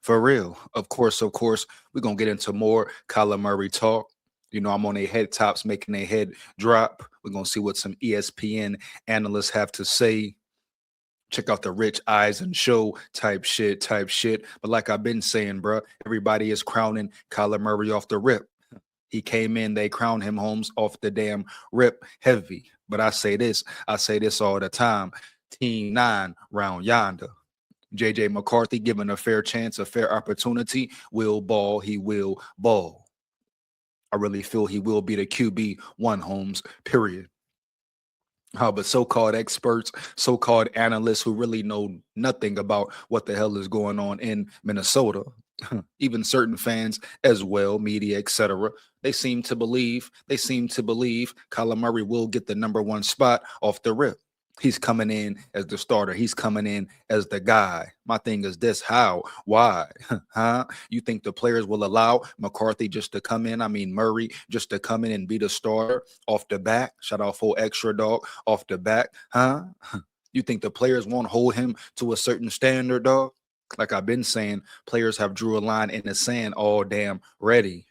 For real. Of course, we're gonna get into more Kyler Murray talk. You know, I'm on their head tops making their head drop. We're gonna see what some ESPN analysts have to say. Check out the Rich Eisen show type shit. But like I've been saying, bro, everybody is crowning Kyler Murray off the rip. He came in, they crowned him Holmes off the damn rip heavy. But I say this all the time. Team 9 round yonder. JJ McCarthy given a fair chance, a fair opportunity, will ball, he will ball. I really feel he will be the QB1 Holmes, period. But so-called experts, so-called analysts who really know nothing about what the hell is going on in Minnesota, even certain fans as well, media, etc. They seem to believe Kyler Murray will get the number one spot off the rip. He's coming in as the starter. He's coming in as the guy. My thing is this: how? Why? Huh? You think the players will allow McCarthy just to come in? I mean, Murray just to come in and be the starter off the back? Shout out for extra dog off the back, huh? You think the players won't hold him to a certain standard, dog? Like I've been saying, players have drew a line in the sand all damn ready.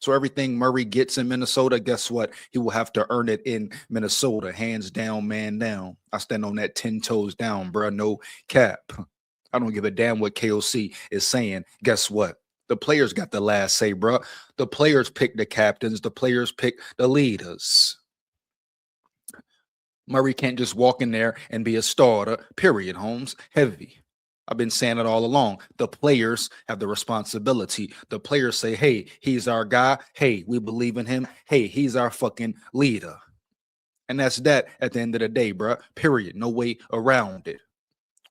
So everything Murray gets in Minnesota, guess what? He will have to earn it in Minnesota, hands down, man down. I stand on that 10 toes down, bro. No cap. I don't give a damn what KOC is saying. Guess what? The players got the last say, bro. The players pick the captains. The players pick the leaders. Murray can't just walk in there and be a starter, period, Holmes. Heavy. I've been saying it all along. The players have the responsibility. The players say, hey, he's our guy. Hey, we believe in him. Hey, he's our fucking leader. And that's that at the end of the day, bro. Period. No way around it.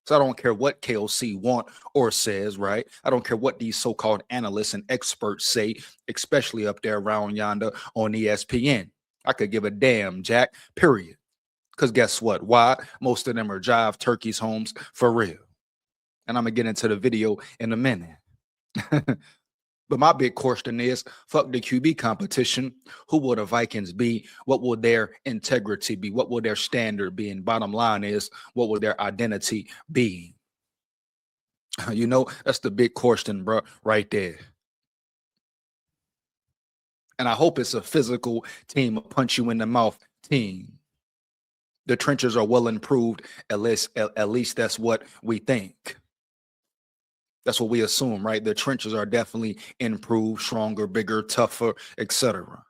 So I don't care what KOC want or says, right? I don't care what these so-called analysts and experts say, especially up there around yonder on ESPN. I could give a damn, Jack, period. Because guess what? Why? Most of them are jive turkeys, Holmes, for real. And I'm going to get into the video in a minute. But my big question is, fuck the QB competition. Who will the Vikings be? What will their integrity be? What will their standard be? And bottom line is, what will their identity be? You know, that's the big question, bro, right there. And I hope it's a physical team, a punch you in the mouth team. The trenches are well improved. At least that's what we think. That's what we assume, right? The trenches are definitely improved, stronger, bigger, tougher, etc.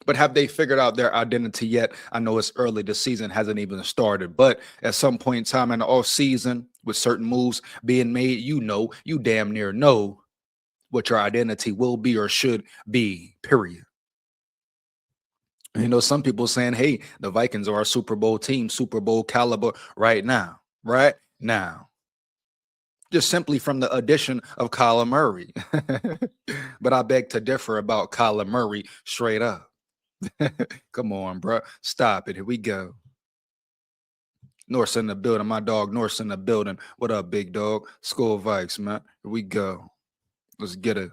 But have they figured out their identity yet? I know it's early. The season hasn't even started. But at some point in time in the off season, with certain moves being made, you damn near know what your identity will be or should be, period. You know, some people saying, hey, the Vikings are a Super Bowl team, Super Bowl caliber right now, right now. Just simply from the addition of Kyler Murray. But I beg to differ about Kyler Murray straight up. Come on, bro. Stop it. Here we go. North's in the building. My dog North's in the building. What up, big dog? SKOL Vikes, man. Here we go. Let's get it.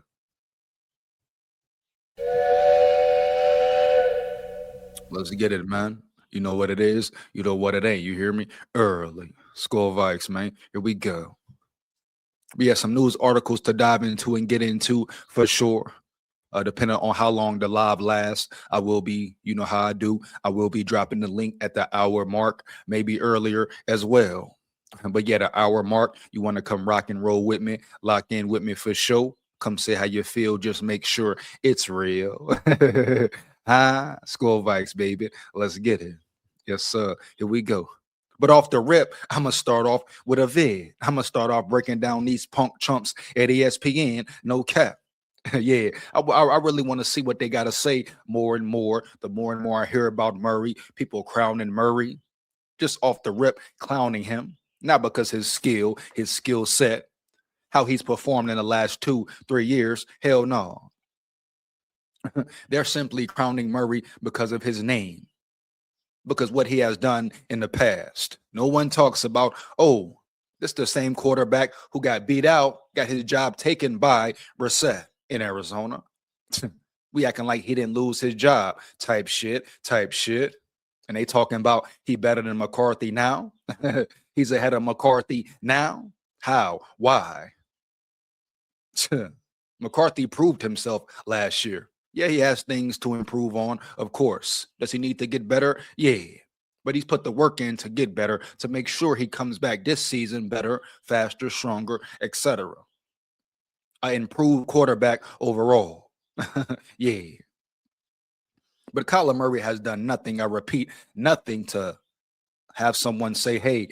Let's get it, man. You know what it is. You know what it ain't. You hear me? Early. SKOL Vikes, man. Here we go. We have some news articles to dive into and get into for sure. Depending on how long the live lasts, I will be, you know how I do, I will be dropping the link at the hour mark, maybe earlier as well. But yeah, the hour mark, you want to come rock and roll with me, lock in with me for sure. Come say how you feel. Just make sure it's real. Hi, SKOL Vikes, baby. Let's get it. Yes, sir. Here we go. But off the rip, I'm going to start off with a vid. I'm going to start off breaking down these punk chumps at ESPN. No cap. Yeah, I really want to see what they got to say more and more. The more and more I hear about Murray, people crowning Murray, just off the rip, clowning him. Not because his skill set, how he's performed in the last 2-3 years. Hell no. They're simply crowning Murray because of his name, because what he has done in the past. No one talks about, oh, this is the same quarterback who got beat out, got his job taken by Brissett in Arizona. We acting like he didn't lose his job type shit. And they talking about he better than McCarthy now. He's ahead of McCarthy now. How? Why? McCarthy proved himself last year. Yeah, he has things to improve on, of course. Does he need to get better? Yeah. But he's put the work in to get better, to make sure he comes back this season better, faster, stronger, etc. An improved quarterback overall. Yeah. But Kyler Murray has done nothing, I repeat, nothing to have someone say, hey,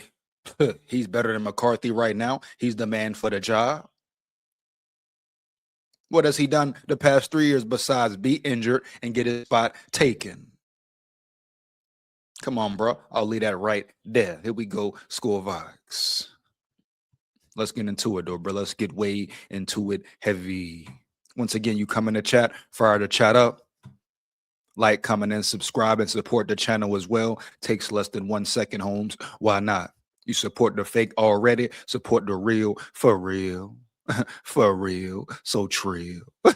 he's better than McCarthy right now. He's the man for the job. What has he done the past 3 years besides be injured and get his spot taken? Come on, bro. I'll leave that right there. Here we go. SKOL Vikes. Let's get into it, though, bro. Let's get way into it heavy. Once again, you come in the chat, fire the chat up. Like, comment, and subscribe, and support the channel as well. Takes less than 1 second, Holmes. Why not? You support the fake already. Support the real for real. For real. So trill. Here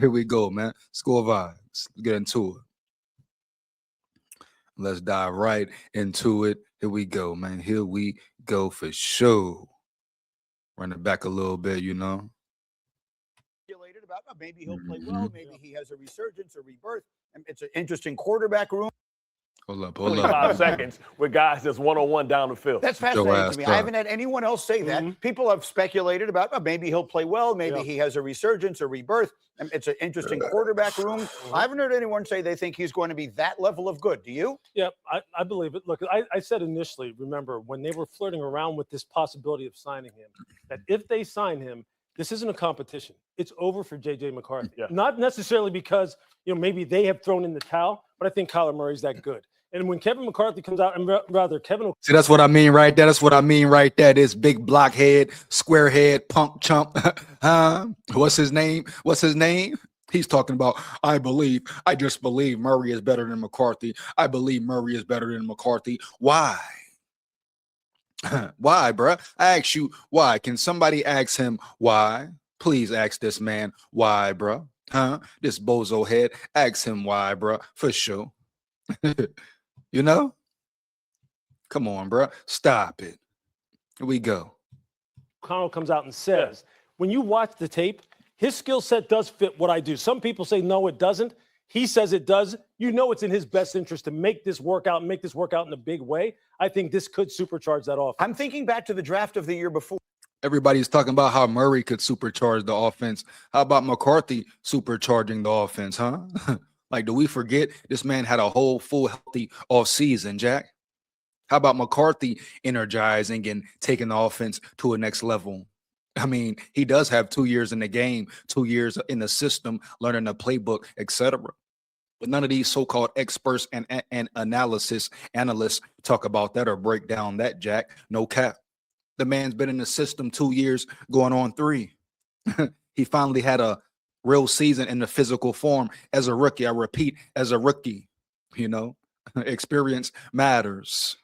we go, man. SKOL Vibes. Let's get into it. Let's dive right into it. Here we go, man. Here we go for sure. Run it back a little bit, you know. About maybe he'll play well, maybe he has a resurgence or rebirth. And it's an interesting quarterback room. Hold up. 5 seconds with guys that's one-on-one down the field. That's fascinating to me. I haven't had anyone else say that. People have speculated about maybe he'll play well, maybe he has a resurgence or rebirth. And it's an interesting quarterback room. I haven't heard anyone say they think he's going to be that level of good. Do you? Yeah, I believe it. Look, I said initially, remember, when they were flirting around with this possibility of signing him, that if they sign him, this isn't a competition. It's over for J.J. McCarthy. Yeah. Not necessarily because, maybe they have thrown in the towel, but I think Kyler Murray's that good. And when Kevin McCarthy comes out, and rather Kevin... See, that's what I mean right there. That's what I mean right there. This big blockhead, squarehead, punk chump. What's his name? He's talking about, I just believe Murray is better than McCarthy. I believe Murray is better than McCarthy. Why? Why, bruh? I ask you, why? Can somebody ask him why? Please ask this man why, bruh. This bozo head. Ask him why, bruh. For sure. You know? Come on, bruh. Stop it. Here we go. Connell comes out and says, when you watch the tape, his skill set does fit what I do. Some people say, no, it doesn't. He says it does. It's in his best interest to make this work out in a big way. I think this could supercharge that offense. I'm thinking back to the draft of the year before. Everybody's talking about how Murray could supercharge the offense. How about McCarthy supercharging the offense, huh? Like, do we forget this man had a whole full healthy offseason, Jack? How about McCarthy energizing and taking the offense to a next level? I mean, he does have 2 years in the game, 2 years in the system, learning the playbook, etc. But none of these so-called experts and analysts talk about that or break down that, Jack. No cap. The man's been in the system 2 years, going on 3. He finally had a real season in the physical form as a rookie. I repeat, as a rookie, experience matters.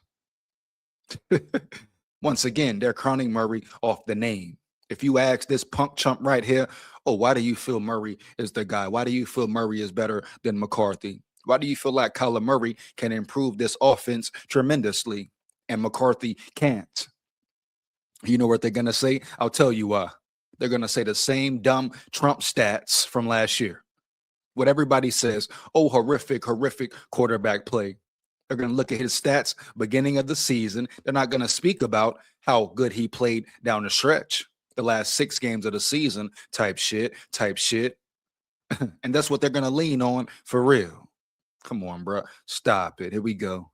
Once again, they're crowning Murray off the name. If you ask this punk chump right here, why do you feel Murray is the guy? Why do you feel Murray is better than McCarthy? Why do you feel like Kyler Murray can improve this offense tremendously and McCarthy can't? You know what they're going to say? I'll tell you why. They're going to say the same dumb Trump stats from last year. What everybody says, horrific quarterback play. They're going to look at his stats beginning of the season. They're not going to speak about how good he played down the stretch, the last 6 games of the season type shit. And that's what they're going to lean on for real. Come on, bro. Stop it. Here we go.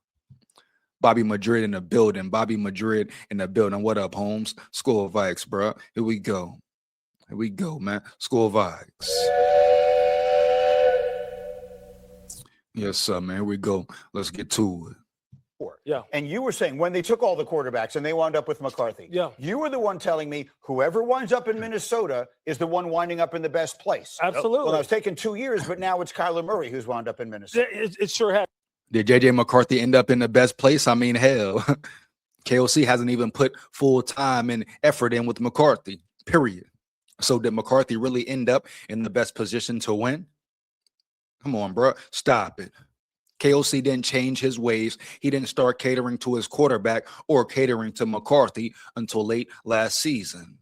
Bobby Madrid in the building. What up, Holmes? SKOL Vikes, bro. Here we go, man. SKOL Vikes. Yes, sir, man. Here we go. Let's get to it. Yeah. And you were saying when they took all the quarterbacks and they wound up with McCarthy. Yeah. You were the one telling me whoever winds up in Minnesota is the one winding up in the best place. Absolutely. Well, it's taken 2 years, but now it's Kyler Murray who's wound up in Minnesota. It sure has. Did J.J. McCarthy end up in the best place? I mean, hell, KOC hasn't even put full time and effort in with McCarthy, period. So did McCarthy really end up in the best position to win? Come on, bro. Stop it. KOC didn't change his ways. He didn't start catering to his quarterback or catering to McCarthy until late last season.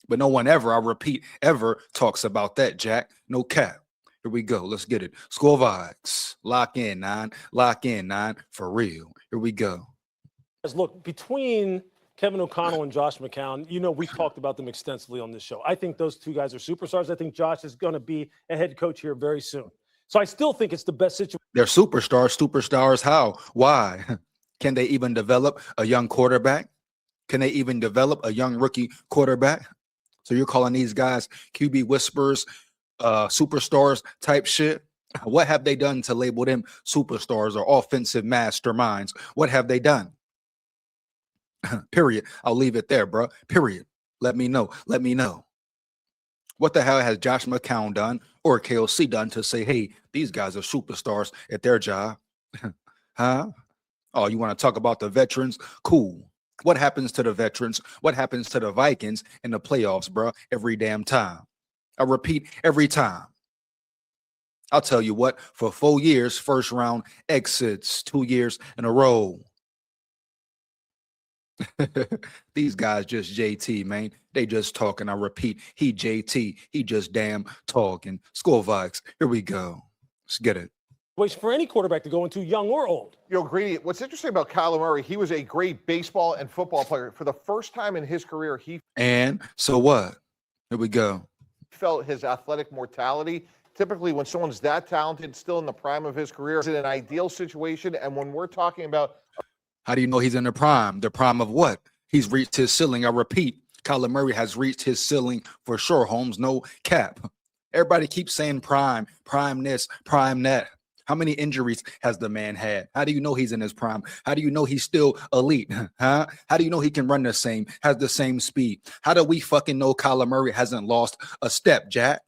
But no one ever, I repeat, ever talks about that, Jack. No cap. Here we go. Let's get it. SKOL Vikes. Lock in, 9. Lock in, 9. For real. Here we go. Look, between Kevin O'Connell and Josh McCown, we've talked about them extensively on this show. I think those two guys are superstars. I think Josh is going to be a head coach here very soon. So I still think it's the best situation. They're superstars. Superstars how? Why? Can they even develop a young quarterback? Can they even develop a young rookie quarterback? So you're calling these guys QB whispers, superstars type shit? What have they done to label them superstars or offensive masterminds? What have they done? Period. I'll leave it there, bro. Period. Let me know. Let me know. What the hell has Josh McCown done or KOC done to say, hey, these guys are superstars at their job? Huh? Oh, you want to talk about the veterans? Cool. What happens to the veterans? What happens to the Vikings in the playoffs, bro? Every damn time. I repeat, every time. I'll tell you what, for 4 years, first round exits, 2 years in a row. These guys just JT, man. They just talking. I repeat, he JT. He just damn talking. SKOL Vikes. Here we go. Let's get it. For any quarterback to go into, young or old. Greedy, what's interesting about Kyler Murray, he was a great baseball and football player. For the first time in his career, And so what? Here we go. Felt his athletic mortality. Typically, when someone's that talented, still in the prime of his career, it's in an ideal situation. And when we're talking about... How do you know he's in the prime? The prime of what? He's reached his ceiling. I repeat, Kyler Murray has reached his ceiling for sure, Holmes. No cap. Everybody keeps saying prime, prime this, prime that. How many injuries has the man had? How do you know he's in his prime? How do you know he's still elite? Huh? How do you know he can run the same, has the same speed? How do we fucking know Kyler Murray hasn't lost a step, Jack?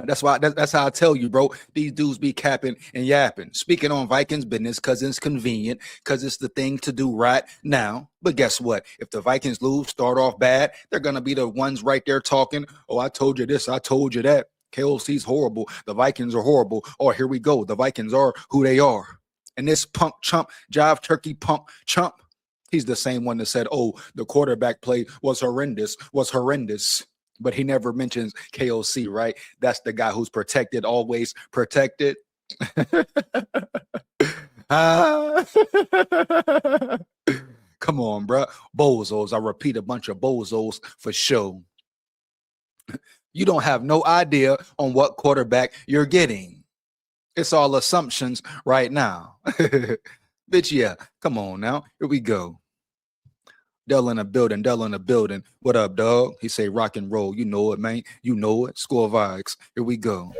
That's why. That's how I tell you, bro. These dudes be capping and yapping, speaking on Vikings business because it's convenient, because it's the thing to do right now. But guess what? If the Vikings lose, start off bad, they're gonna be the ones right there talking. Oh, I told you this, I told you that. KOC's horrible. The Vikings are horrible. Oh, here we go. The Vikings are who they are. And this punk chump, jive turkey punk chump, he's the same one that said, oh, the quarterback play was horrendous. But he never mentions KOC, right? That's the guy who's protected, always protected. Come on, bro. Bozos. I repeat, a bunch of bozos for sure. You don't have no idea on what quarterback you're getting. It's all assumptions right now. Bitch, yeah. Come on now. Here we go. Dell in the building. What up, dog? He say rock and roll. You know it, man. You know it. SKOL Vikes. Here we go.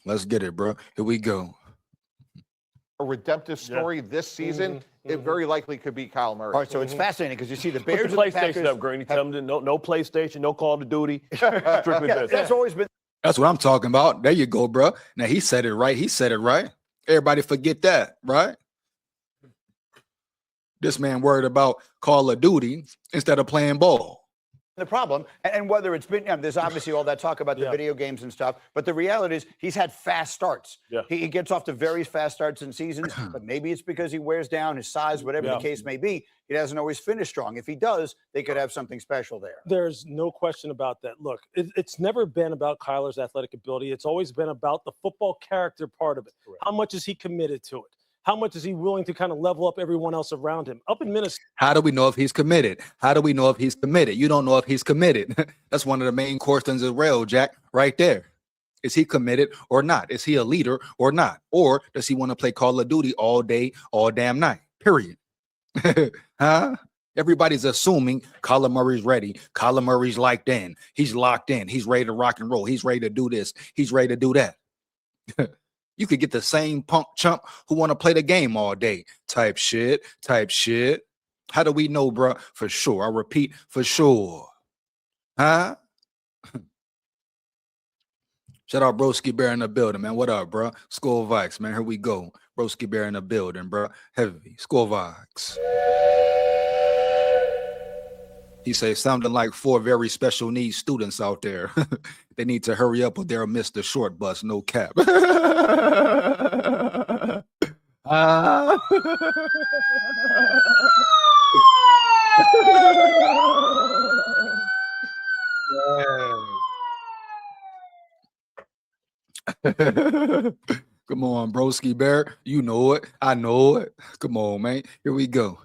Let's get it, bro. Here we go. A redemptive story this season, it very likely could be Kyle Murray. All right, so it's fascinating because you see the Put Bears the PlayStation up, Greeny. Tell them no PlayStation, no Call of Duty. Strictly business. That's always been. That's what I'm talking about. There you go, bro. Now he said it right. Everybody forget that, right? This man worried about Call of Duty instead of playing ball. The problem, and whether it's been, there's obviously all that talk about the video games and stuff, but the reality is he's had fast starts. Yeah. He gets off to very fast starts in seasons, but maybe it's because he wears down his size, whatever the case may be. He doesn't always finish strong. If he does, they could have something special there. There's no question about that. Look, it's never been about Kyler's athletic ability. It's always been about the football character part of it. Correct. How much is he committed to it? How much is he willing to kind of level up everyone else around him? Up in Minnesota. How do we know if he's committed? You don't know if he's committed. That's one of the main questions as well, Jack, right there. Is he committed or not? Is he a leader or not? Or does he want to play Call of Duty all day, all damn night? Period. Huh? Everybody's assuming Kyler Murray's ready. Kyler Murray's locked in. He's locked in. He's ready to rock and roll. He's ready to do this. He's ready to do that. You could get the same punk chump who want to play the game all day. Type shit. How do we know, bro? For sure. I repeat, for sure. Huh? Shout out Broski Bear in the building, man. What up, bro? SKOL Vikes, man. Here we go. Broski Bear in the building, bro. Heavy. SKOL Vikes. He said, sounding like 4 very special needs students out there. They need to hurry up or they'll miss the short bus. No cap. Ah. Come on, broski bear. You know it. I know it. Come on, man. Here we go.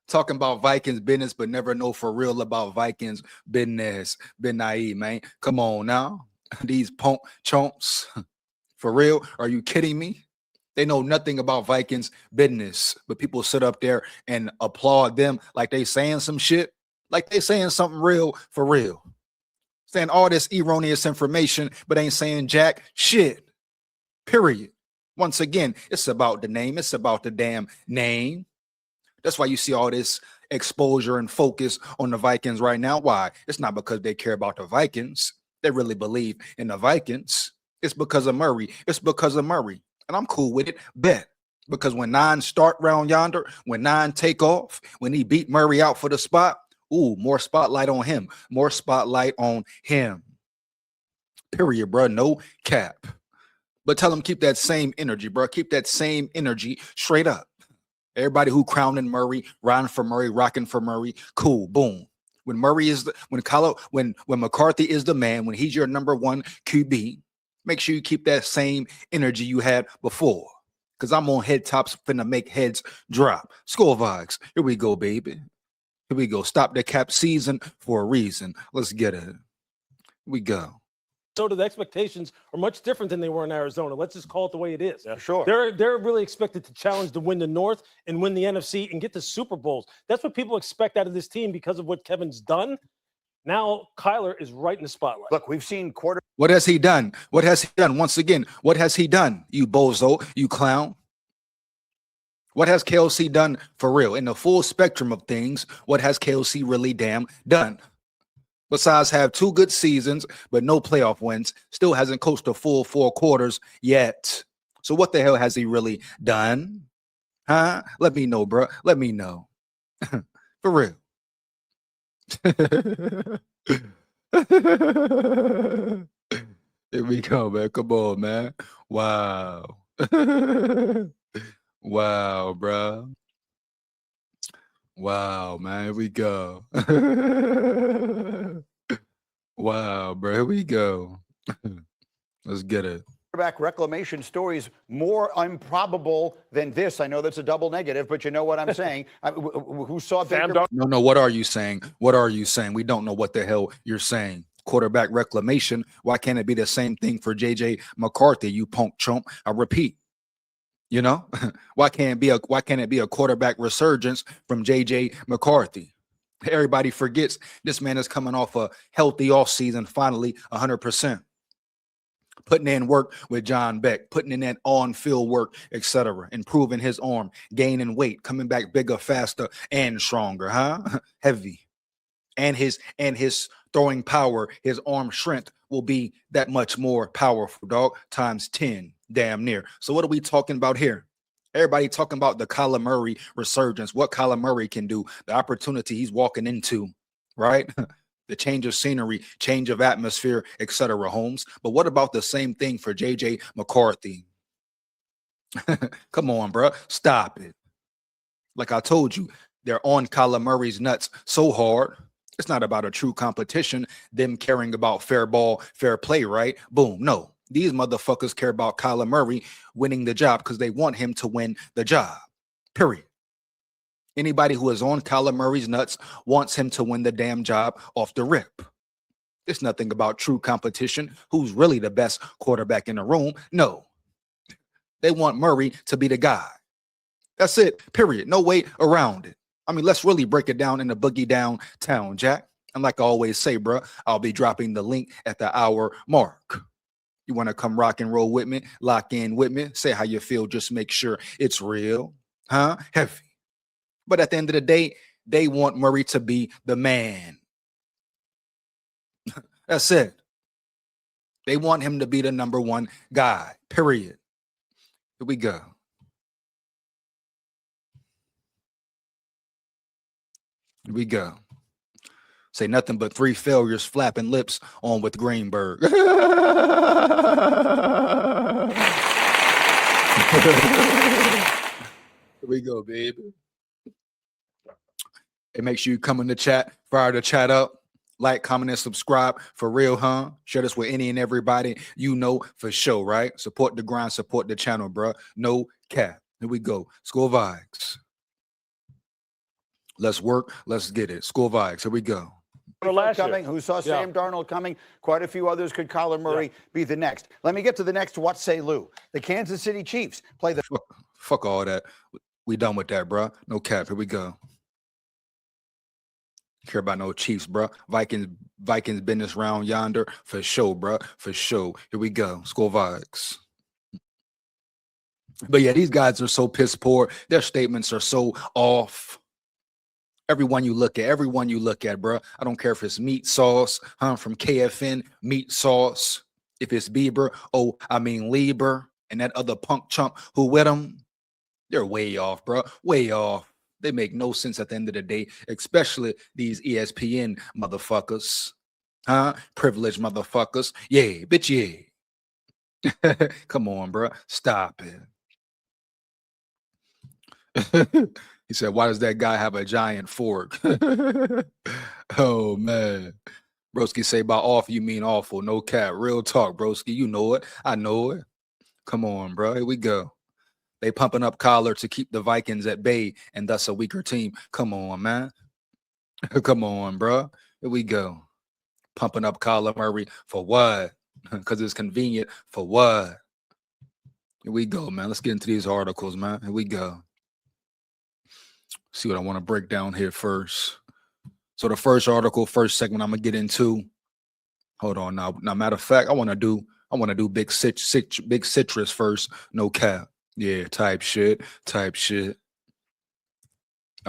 Talking about Vikings business, but never know for real about Vikings business. Been naive, man. Come on now. These punk chumps. For real? Are you kidding me? They know nothing about Vikings business, but people sit up there and applaud them like they saying some shit, like they saying something real for real. Saying all this erroneous information, but ain't saying jack shit. Period. Once again, it's about the name. It's about the damn name. That's why you see all this exposure and focus on the Vikings right now. Why? It's not because they care about the Vikings. They really believe in the Vikings. It's because of Murray. It's because of Murray. And I'm cool with it. Bet. Because when 9 start round yonder, when 9 take off, when he beat Murray out for the spot, ooh, more spotlight on him. More spotlight on him. Period, bro. No cap. But tell him keep that same energy, bro. Keep that same energy straight up. Everybody who crowning Murray, riding for Murray, rocking for Murray, cool, boom. When Murray is the when McCarthy is the man, when he's your number 1 QB, make sure you keep that same energy you had before. Because I'm on head tops, finna make heads drop. SKOL Vikes. Here we go, baby. Here we go. Stop the cap season for a reason. Let's get it. Here we go. So the expectations are much different than they were in Arizona. Let's just call it the way it is. Yeah, sure. They're really expected to challenge to win the North and win the NFC and get to Super Bowls. That's what people expect out of this team because of what Kevin's done. Now Kyler is right in the spotlight. Look, we've seen What has he done? What has he done? Once again, what has he done? You bozo, you clown. What has KLC done for real? In the full spectrum of things, what has KLC really damn done? Besides have 2 good seasons, but no playoff wins, still hasn't coached a full 4 quarters yet. So what the hell has he really done? Huh? Let me know, bro. Let me know. For real. Here we go, man. Come on, man. Wow. Wow, bro. Wow, man. Here we go. Wow, bro. Here we go. Let's get it. quarterback reclamation stories more improbable than this. I know that's a double negative, but you know what I'm saying. Who saw Baker? No. What are you saying? What are you saying? We don't know what the hell you're saying. Quarterback reclamation. Why can't it be the same thing for JJ McCarthy? You punk chump. I repeat. You know, why can't it be a quarterback resurgence from JJ McCarthy? Everybody forgets this man is coming off a healthy offseason, finally 100%. Putting in work with John Beck, putting in that on-field work, etc., improving his arm, gaining weight, coming back bigger, faster, and stronger, huh? Heavy. And his throwing power, his arm strength will be that much more powerful, dog, times 10. Damn near. So what are we talking about here? Everybody talking about the Kyler Murray resurgence, what Kyler Murray can do, the opportunity he's walking into, right? The change of scenery, change of atmosphere, etc. Holmes. But what about the same thing for JJ McCarthy? Come on, bro. Stop it. Like I told you, they're on Kyler Murray's nuts so hard. It's not about a true competition, them caring about fair ball, fair play, right? Boom. No. These motherfuckers care about Kyler Murray winning the job because they want him to win the job. Period. Anybody who is on Kyler Murray's nuts wants him to win the damn job off the rip. It's nothing about true competition. Who's really the best quarterback in the room? No. They want Murray to be the guy. That's it. Period. No way around it. I mean, let's really break it down in the boogie downtown, Jack. And like I always say, bro, I'll be dropping the link at the hour mark. You want to come rock and roll with me, lock in with me, say how you feel, just make sure it's real, huh? Heavy. But at the end of the day, they want Murray to be the man. That's it. They want him to be the number 1 guy, period. Here we go. Here we go. Say nothing but 3 failures, flapping lips on with Greenberg. Here we go, baby. It makes sure you come in the chat, fire the chat up. Like, comment, and subscribe for real, huh? Share this with any and everybody you know for sure, right? Support the grind, support the channel, bro. No cap. Here we go. SKOL Vikes. Let's work. Let's get it. SKOL Vikes. Here we go. Coming, who saw Sam Darnold coming? Quite a few others. Could Kyler Murray be the next? Let me get to the next. What say Lou? The Kansas City Chiefs play the. Fuck all that. We done with that, bro. No cap. Here we go. Care about no Chiefs, bro. Vikings business round yonder for sure, bro. For sure. Here we go. SKOL Vikes. But yeah, these guys are so piss poor. Their statements are so off. Everyone you look at, bro. I don't care if it's meat sauce, from KFN, meat sauce. If it's Bieber, Lieber, and that other punk chump who with him, they're way off, bro. Way off. They make no sense at the end of the day, especially these ESPN motherfuckers. Privileged motherfuckers. Yeah, bitch, yeah. Come on, bro. Stop it. He said, why does that guy have a giant fork? Oh, man. Broski say by off, you mean awful. No cap. Real talk, broski. You know it. I know it. Come on, bro. Here we go. They pumping up Kyler to keep the Vikings at bay and thus a weaker team. Come on, man. Come on, bro. Here we go. Pumping up Kyler Murray for what? Because it's convenient for what? Here we go, man. Let's get into these articles, man. Here we go. See what I want to break down here first. So the first article, first segment I'm going to get into. Hold on now. Now, matter of fact, I want to do big citrus first. No cap. Yeah, type shit. I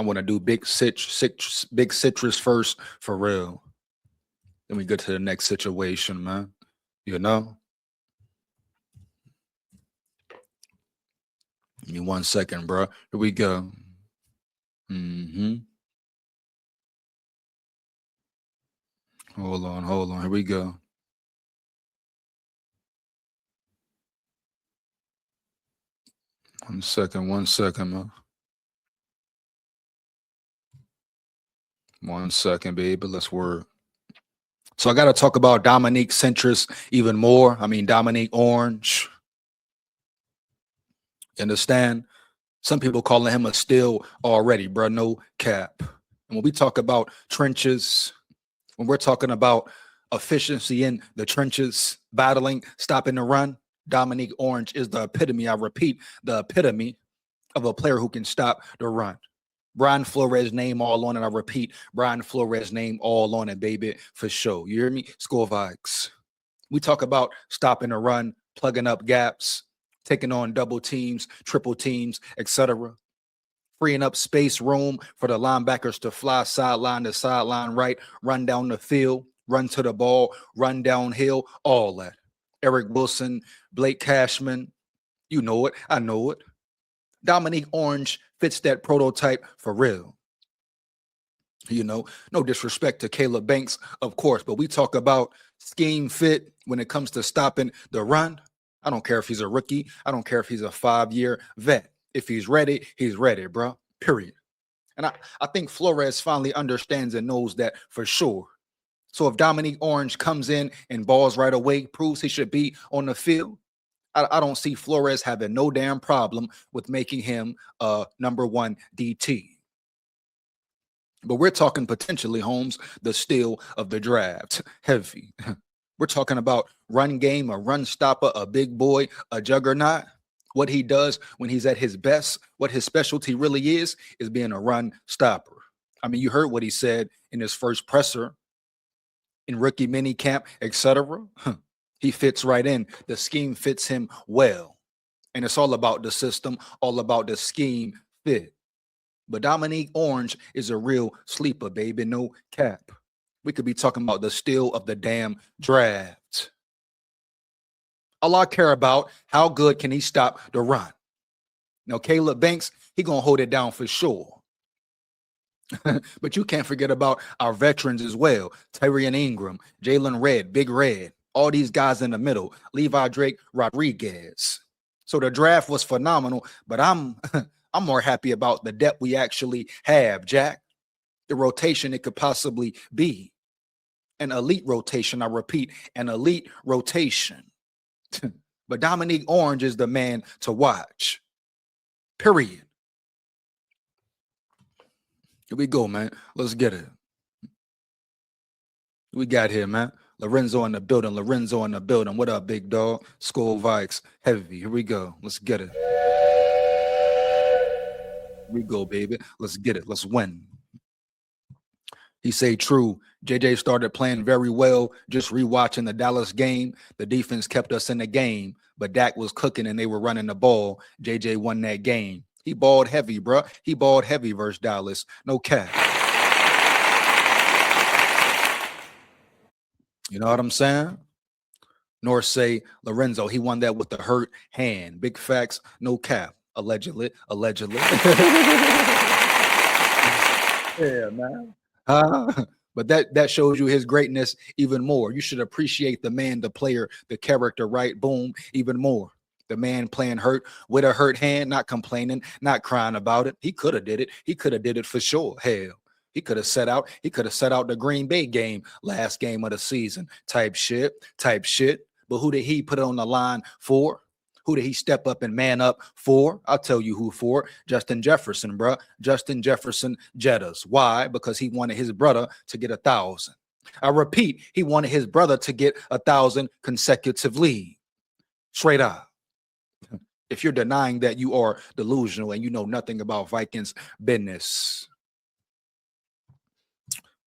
want to do big citrus first for real. Then we get to the next situation, man. You know? Give me 1 second, bro. Here we go. Hold on. Here we go. One second, man. 1 second, baby. Let's work. So I got to talk about Dominique Centris even more. I mean, Dominique Orange. You understand? Some people calling him a steal already, bro. No cap. And when we talk about trenches, when we're talking about efficiency in the trenches, battling, stopping the run, Dominique Orange is the epitome, I repeat, the epitome of a player who can stop the run. Brian Flores name all on it. I repeat, Brian Flores name all on it, baby, for sure. You hear me? SKOL Vikes. We talk about stopping the run, plugging up gaps, taking on double teams, triple teams, etc. Freeing up space, room for the linebackers to fly sideline to sideline right, run down the field, run to the ball, run downhill, all that. Eric Wilson, Blake Cashman, you know it, I know it. Dominique Orange fits that prototype for real. You know, no disrespect to Caleb Banks, of course, but we talk about scheme fit when it comes to stopping the run. I don't care if he's a rookie. I don't care if he's a 5-year vet. If he's ready, bro, period. And I think Flores finally understands and knows that for sure. So if Dominique Orange comes in and balls right away, proves he should be on the field, I don't see Flores having no damn problem with making him number 1 DT. But we're talking potentially, Holmes, the steal of the draft. Heavy. We're talking about run game, a run stopper, a big boy, a juggernaut. What he does when he's at his best, what his specialty really is being a run stopper. I mean, you heard what he said in his first presser, in rookie mini camp, etc. He fits right in. The scheme fits him well. And it's all about the system, all about the scheme fit. But Dominique Orange is a real sleeper, baby. No cap. We could be talking about the steal of the damn draft. All I care about, how good can he stop the run? Now, Caleb Banks, he going to hold it down for sure. But you can't forget about our veterans as well. Tyrion Ingram, Jalen Red, Big Red, all these guys in the middle, Levi Drake, Rodriguez. So the draft was phenomenal, but I'm I'm more happy about the depth we actually have, Jack. The rotation it could possibly be. An elite rotation, I repeat, an elite rotation. But Dominique Orange is the man to watch. Period. Here we go, man. Let's get it. We got here, man. Lorenzo in the building. Lorenzo in the building. What up, big dog? SKOL Vikes. Heavy. Here we go. Let's get it. Here we go, baby. Let's get it. Let's win. He say true. JJ started playing very well. Just rewatching the Dallas game. The defense kept us in the game, but Dak was cooking and they were running the ball. JJ won that game. He balled heavy, bro. He balled heavy versus Dallas. No cap. You know what I'm saying? Nor say Lorenzo, he won that with the hurt hand. Big facts, no cap. Allegedly. Yeah, man. But that shows you his greatness even more. You should appreciate the man, the player, the character, right? Boom, even more. The man playing hurt with a hurt hand, not complaining, not crying about it. He could have did it. He could have did it for sure. Hell, he could have set out. He could have set out the Green Bay game, last game of the season, type shit. But who did he put on the line for? Who did he step up and man up for? I'll tell you who for. Justin Jefferson, bro. Justin Jefferson Jettas. Why? Because he wanted his brother to get 1,000. I repeat, he wanted his brother to get 1,000 consecutively. Straight up. If you're denying that, you are delusional and you know nothing about Vikings business.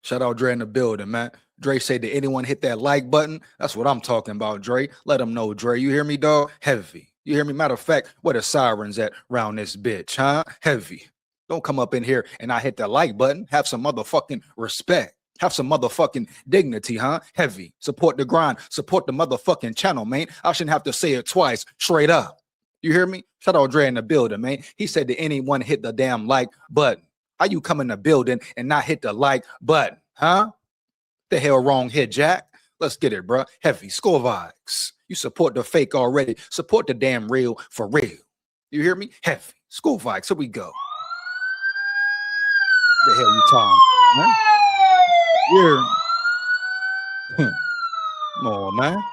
Shout out Dre in the building, man. Dre said, did anyone hit that like button? That's what I'm talking about, Dre. Let them know, Dre. You hear me, dog? Heavy. You hear me? Matter of fact, where the sirens at around this bitch, huh? Heavy. Don't come up in here and I hit that like button. Have some motherfucking respect. Have some motherfucking dignity, huh? Heavy. Support the grind. Support the motherfucking channel, man. I shouldn't have to say it twice. Straight up. You hear me? Shout out Dre in the building, man. He said, did anyone hit the damn like button? How you come in the building and not hit the like button, huh? The hell wrong here, Jack? Let's get it, bro. Heavy. SKOL Vikes. You support the fake already. Support the damn real for real. You hear me? Heavy. SKOL Vikes. Here we go. The hell you talking, man? Yeah. Come on, man.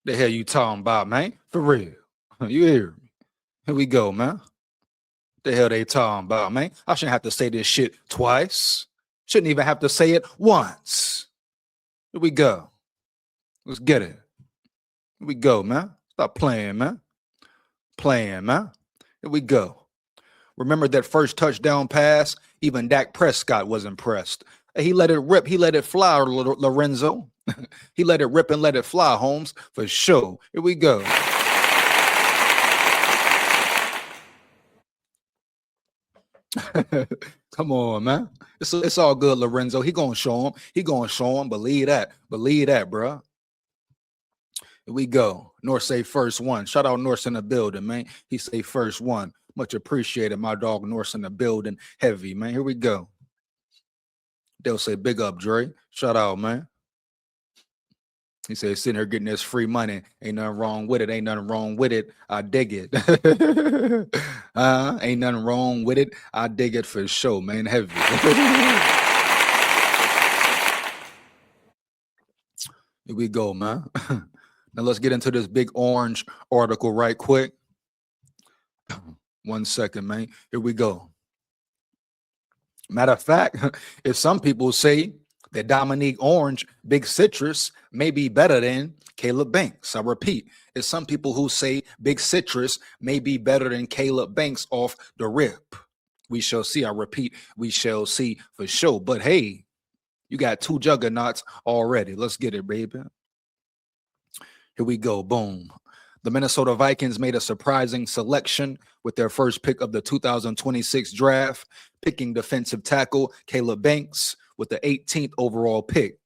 The hell you talking about, man? For real. You hear me? Here we go, man. The hell they talking about, man? I shouldn't have to say this shit twice. Shouldn't even have to say it once. Here we go. Let's get it. Here we go, man. Stop playing, man. Here we go. Remember that first touchdown pass? Even Dak Prescott was impressed. He let it rip. He let it fly, Lorenzo. He let it rip and let it fly, Holmes, for sure. Here we go. Come on, man. It's all good, Lorenzo. He gonna show him. Believe that, bro. Here we go. North say first one. Shout out North in the building, man. He say first one. Much appreciated, my dog North in the building. Heavy, man. Here we go. They'll say big up, Dre. Shout out, man. He said, sitting here getting this free money. Ain't nothing wrong with it. I dig it. Ain't nothing wrong with it. I dig it for sure, man. Heavy. Here we go, man. Now let's get into this big orange article right quick. 1 second, man. Here we go. Matter of fact, if some people say that Dominique Orange, Big Citrus, may be better than Caleb Banks. I repeat, it's some people who say Big Citrus may be better than Caleb Banks off the rip. We shall see. I repeat, we shall see for sure. But hey, you got two juggernauts already. Let's get it, baby. Here we go. Boom. The Minnesota Vikings made a surprising selection with their first pick of the 2026 draft, picking defensive tackle Caleb Banks with the 18th overall pick.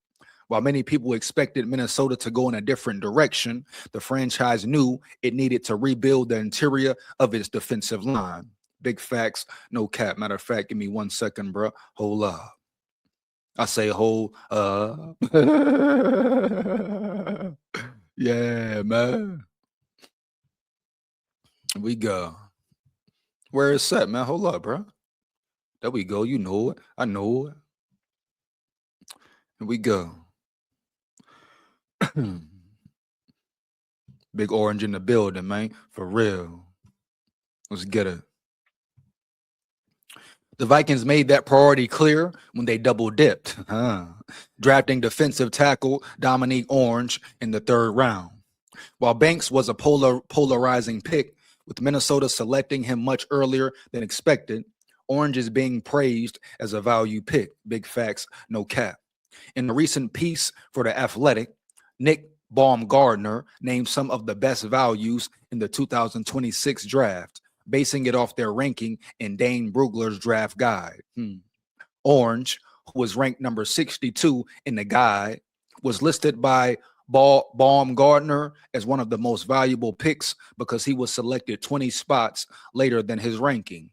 While many people expected Minnesota to go in a different direction, the franchise knew it needed to rebuild the interior of its defensive line. Big facts, no cap. Matter of fact, give me 1 second, bro. Hold up. I say hold up. Yeah, man. We go. Where is set, man? Hold up, bro. There we go. You know it. I know it. Here we go. Big orange in the building, man. For real. Let's get it. The Vikings made that priority clear when they double dipped, drafting defensive tackle Dominique Orange in the 3rd round. While Banks was a polarizing pick, with Minnesota selecting him much earlier than expected, Orange is being praised as a value pick. Big facts, no cap. In a recent piece for The Athletic, Nick Baumgardner named some of the best values in the 2026 draft, basing it off their ranking in Dane Brugler's draft guide. Orange, who was ranked number 62 in the guide, was listed by Baumgardner as one of the most valuable picks because he was selected 20 spots later than his ranking.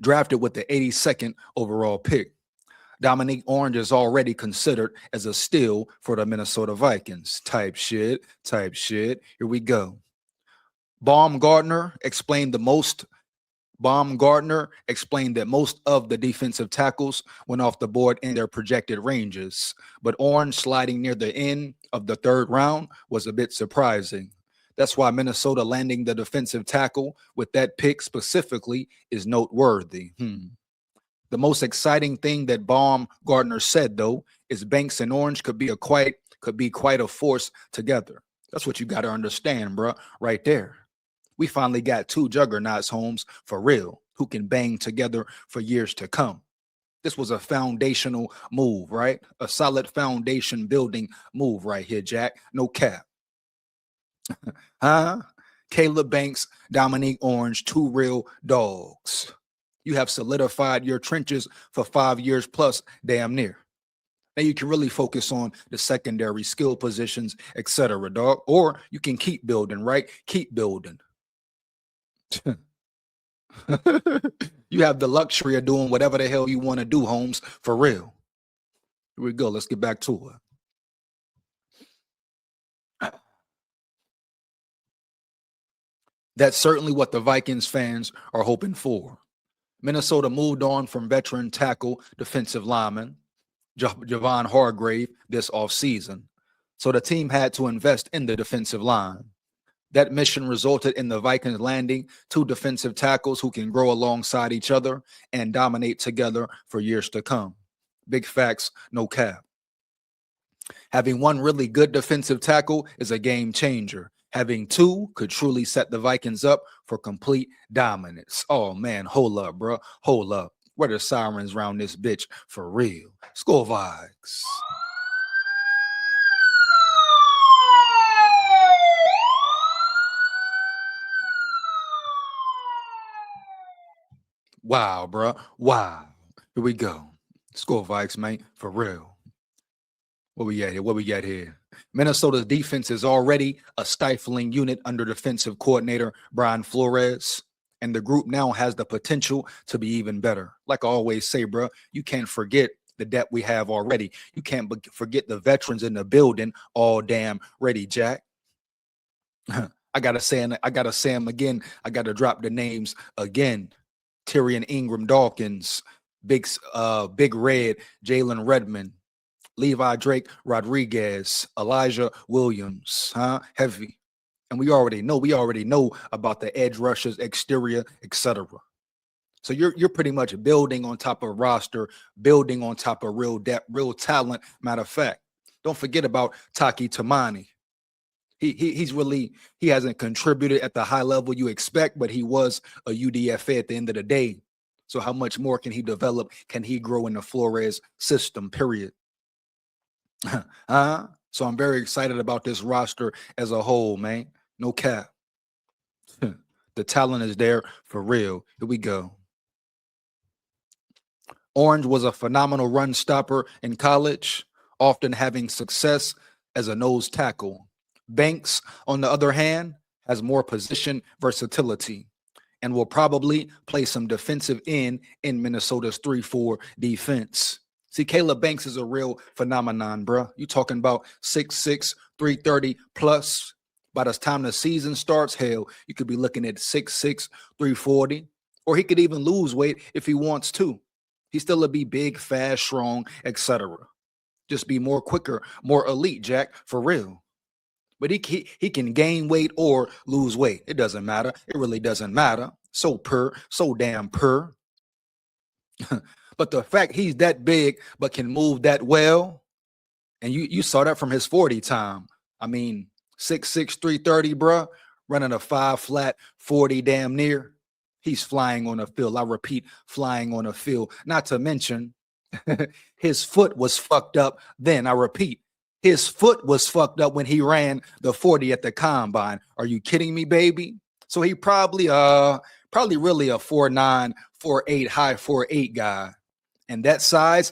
Drafted with the 82nd overall pick, Dominique Orange is already considered as a steal for the Minnesota Vikings. Type shit. Here we go. Baumgardner explained that most of the defensive tackles went off the board in their projected ranges, but Orange sliding near the end of the 3rd round was a bit surprising. That's why Minnesota landing the defensive tackle with that pick specifically is noteworthy. The most exciting thing that Baumgardner said, though, is Banks and Orange could be quite a force together. That's what you got to understand, bro, right there. We finally got 2 juggernauts, Holmes, for real, who can bang together for years to come. This was a foundational move, right? A solid foundation building move right here, Jack. No cap. Caleb Banks, Dominique Orange, 2 real dogs. You have solidified your trenches for 5 years plus, damn near. Now you can really focus on the secondary skill positions, etc., dog. Or you can keep building, right? Keep building. You have the luxury of doing whatever the hell you want to do, Holmes, for real. Here we go. Let's get back to it. That's certainly what the Vikings fans are hoping for. Minnesota moved on from veteran tackle defensive lineman Javon Hargrave this offseason, so the team had to invest in the defensive line. That mission resulted in the Vikings landing 2 defensive tackles who can grow alongside each other and dominate together for years to come. Big facts, no cap. Having 1 really good defensive tackle is a game changer. Having 2 could truly set the Vikings up for complete dominance. Oh, man, hold up, bro. Hold up. Where the sirens around this bitch for real? SKOL Vikes. Wow, bro. Wow. Here we go. SKOL Vikes, man, for real. What we got here? Minnesota's defense is already a stifling unit under defensive coordinator Brian Flores, and the group now has the potential to be even better. Like I always say, bro, you can't forget the depth we have already. You can't forget the veterans in the building all damn ready, Jack. I gotta say them again. I gotta drop the names again. Tyrion Ingram Dawkins, Big Red, Jalen Redmond, Levi Drake Rodriguez, Elijah Williams, heavy. And we already know about the edge rushers, exterior, etc. So you're pretty much building on top of roster, building on top of real depth, real talent. Matter of fact, don't forget about Taki Tamani. He hasn't contributed at the high level you expect, but he was a UDFA at the end of the day. So how much more can he develop? Can he grow in the Flores system, period? So I'm very excited about this roster as a whole, man. No cap. The talent is there for real. Here we go. Orange was a phenomenal run stopper in college, often having success as a nose tackle. Banks, on the other hand, has more position versatility. and will probably play some defensive end in Minnesota's 3-4 defense. See, Caleb Banks is a real phenomenon, bruh. You talking about 6'6", 330 plus. By the time the season starts, hell, you could be looking at 6'6", 340, or he could even lose weight if he wants to. He still will be big, fast, strong, etc. Just be more quicker, more elite, Jack, for real. But he can gain weight or lose weight. It doesn't matter. It really doesn't matter. So damn purr. But the fact he's that big but can move that well, and you saw that from his 40 time. I mean, 6'6", 330, bruh, running a 5 flat 40 damn near. He's flying on the field. I repeat, flying on the field. Not to mention, his foot was fucked up then. I repeat, his foot was fucked up when he ran the 40 at the combine. Are you kidding me, baby? So he probably really a 4'9", 4'8", high 4'8" guy. And that size